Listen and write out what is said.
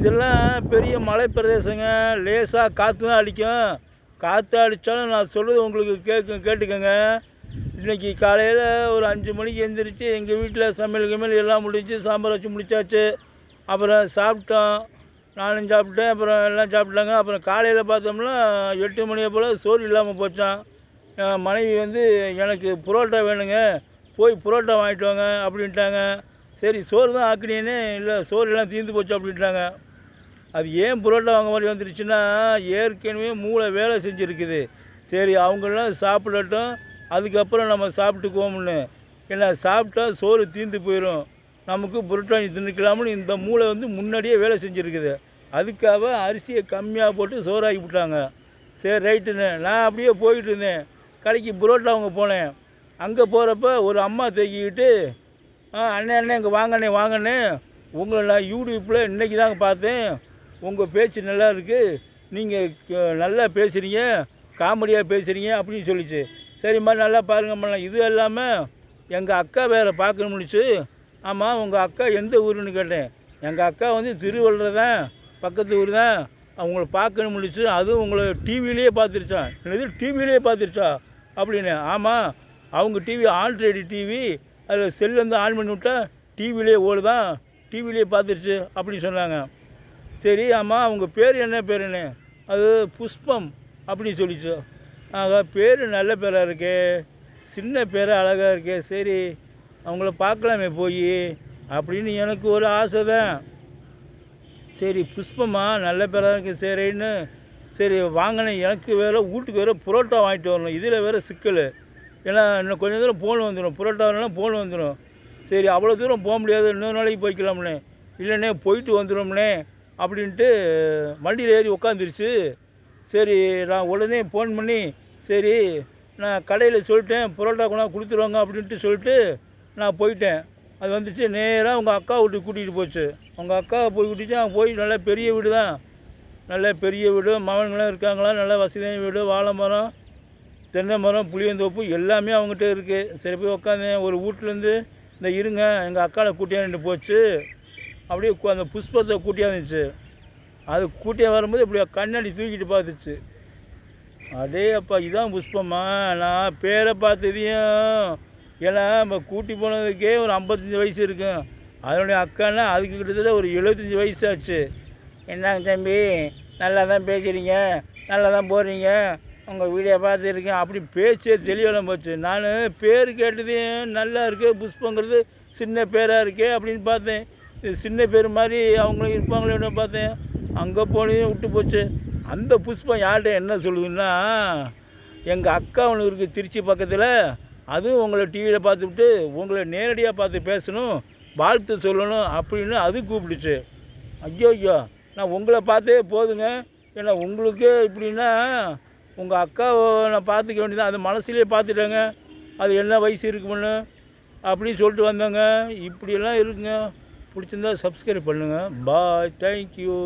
இதெல்லாம் பெரிய மலை பிரதேசங்க. லேசாக காற்று தான் அடிக்கும். காற்று அடித்தாலும் நான் சொல்கிறது உங்களுக்கு கேட்டுக்கோங்க. இன்றைக்கி காலையில் ஒரு 5 மணிக்கு எழுந்திரிச்சு எங்கள் வீட்டில் சமையல் கிமையல் எல்லாம் முடிஞ்சு சாம்பார் வச்சு முடித்தாச்சு. அப்புறம் சாப்பிட்டோம். நானும் சாப்பிட்டேன், அப்புறம் எல்லாம் சாப்பிட்டாங்க. அப்புறம் காலையில் பார்த்தோம்னா 8 மணியை போல் சோறு இல்லாமல் போச்சான். என் மனைவி வந்து எனக்கு புரோட்டா வேணுங்க, போய் புரோட்டா வாங்கிட்டு வாங்க அப்படின்ட்டாங்க. சரி சோறு தான் ஆக்குனேன்னு, இல்லை சோறு எல்லாம் தீர்ந்து போச்சு அப்படின்ட்டாங்க. அது ஏன் புரோட்டா வாங்க மாதிரி வந்துருச்சுன்னா, ஏற்கனவே மூளை வேலை செஞ்சுருக்குது. சரி அவங்களாம் சாப்பிடட்டும், அதுக்கப்புறம் நம்ம சாப்பிட்டுக்குவோம்னு. ஏன்னா சாப்பிட்டா சோறு தீர்ந்து போயிடும், நமக்கு புரோட்டா தின்னுக்கலாம்னு இந்த மூளை வந்து முன்னாடியே வேலை செஞ்சுருக்குது. அதுக்காக அரிசியை கம்மியாக போட்டு சோறாக்கி விட்டாங்க. சரி ரைட்டுன்னு நான் அப்படியே போயிட்டு இருந்தேன். கடைக்கு புரோட்டா வாங்க போனேன். அங்கே போகிறப்ப ஒரு அம்மா தேக்கிக்கிட்டு, அண்ணே இங்கே வாங்கண்ணே வாங்கண்ணே, உங்களை நான் யூடியூப்பில் இன்றைக்கி தாங்க பார்த்தேன், உங்கள் பேச்சு நல்லா இருக்குது, நீங்கள் நல்லா பேசுகிறீங்க, காமெடியாக பேசுகிறீங்க அப்படின்னு சொல்லிச்சு. சரிம்மா நல்லா பாருங்கம்மா. இது இல்லாமல் எங்கள் அக்கா வேறு பார்க்கணும்னுச்சு. ஆமாம் உங்கள் அக்கா எந்த ஊருன்னு கேட்டேன். எங்கள் அக்கா வந்து திருவள்ளுவர் தான், பக்கத்து ஊர் தான், அவங்கள பார்க்கணும்னுச்சு. அதுவும் உங்களை டிவிலேயே பார்த்துருச்சான். என்னது டிவிலேயே பார்த்துருச்சா அப்படின்னு. ஆமாம் அவங்க டிவி ஆல்ரெடி டிவி, அதில் செல் வந்து ஆன் பண்ணி விட்டா டிவிலேயே ஓடுதான், டிவிலேயே பார்த்துருச்சு அப்படின்னு சொன்னாங்க. சரி ஆமாம் அவங்க பேர் என்ன பேருன்னு. அது புஷ்பம் அப்படின்னு சொல்லிச்சு. ஆக பேர் நல்ல பேராக இருக்கே, சின்ன பேராக அழகாக இருக்கே, சரி அவங்கள பார்க்கலாமே போய் அப்படின்னு எனக்கு ஒரு ஆசை தான். சரி புஷ்பமா நல்ல பேராக இருக்குது சரின்னு சரி வாங்கினேன். எனக்கு வேறு வீட்டுக்கு வேறு புரோட்டா வாங்கிட்டு வரணும். இதில் வேறு சிக்கல். ஏன்னா இன்னும் கொஞ்சம் தூரம் ஃபோன் வந்துடும், புரோட்டா வரலாம் ஃபோன் வந்துடும். சரி அவ்வளோ தூரம் போக முடியாது, இன்னொரு நாளைக்கு போய்க்கலாம்னே. இல்லைண்ணே போயிட்டு வந்துடும்னே அப்படின்ட்டு வண்டியில் ஏறி உட்காந்துருச்சு. சரி நான் உடனே ஃபோன் பண்ணி, சரி நான் கடையில் சொல்லிட்டேன் புரோட்டா கொண்டா கொடுத்துருவாங்க அப்படின்ட்டு சொல்லிட்டு நான் போயிட்டேன். அது வந்துச்சு நேராக உங்கள் அக்கா வீட்டுக்கு கூட்டிகிட்டு போச்சு. உங்கள் அக்காவை போய் கூட்டிகிட்டு அங்கே போய் நல்லா பெரிய வீடு தான், நல்ல பெரிய வீடு, மகன்களாம் இருக்காங்களா, நல்ல வசதியான வீடு, வாழை மரம், தென்னை மரம், புளியந்தோப்பு எல்லாமே அவங்ககிட்ட இருக்குது. சரி போய் உட்காந்தேன். ஒரு வீட்டிலேருந்து இந்த இருங்க எங்கள் அக்காவை கூட்டியாந்துட்டு போச்சு. அப்படியே அந்த புஷ்பத்தை கூட்டியாந்துச்சு. அது கூட்டியாக வரும்போது இப்படி கண்ணாடி தூக்கிட்டு பார்த்துச்சு. அதே அப்பா இதான் புஷ்பமா, நான் பேரை பார்த்ததையும், ஏன்னா நம்ம கூட்டி போனதுக்கே ஒரு 55 வயசு இருக்கும். அதனுடைய அக்கான்னா அதுக்கு கிட்டத்தட்ட ஒரு 75 வயசு ஆச்சு. என்னங்க தம்பி நல்லா தான் பேசுகிறீங்க, நல்லா தான் போகிறீங்க, உங்கள் வீடியோ பார்த்துருக்கேன் அப்படி பேச்சே தெளிவெல்லாம் போச்சு. நான் பேர் கேட்டதையும் நல்லா இருக்குது, புஷ்பங்கிறது சின்ன பேராக இருக்கே அப்படின்னு பார்த்தேன். இது சின்ன பேர் மாதிரி அவங்களும் இருப்பாங்களே பார்த்தேன். அங்கே போனதையும் விட்டு போச்சு. அந்த புஷ்பம் யார்கிட்ட என்ன சொல்லுதுன்னா, எங்கள் அக்கா ஒன்று இருக்குது திருச்சி பக்கத்தில், அதுவும் உங்களை டிவியில் பார்த்துவிட்டு உங்களை நேரடியாக பார்த்து பேசணும், வாழ்த்து சொல்லணும் அப்படின்னு அது கூப்பிடுச்சு. ஐயோ ஐயோ நான் உங்களை பார்த்தே போதுங்க, ஏன்னா உங்களுக்கே இப்படின்னா உங்கள் அக்காவை நான் பார்த்துக்க வேண்டியதான், அது மனசுலேயே பார்த்துட்டேங்க, அது என்ன வயசு இருக்குமுன்னு அப்படின்னு சொல்லிட்டு வந்தேங்க. இப்படியெல்லாம் இருக்குங்க. பிடிச்சிருந்தா சப்ஸ்கிரைப் பண்ணுங்கள். பாய், தேங்க்யூ.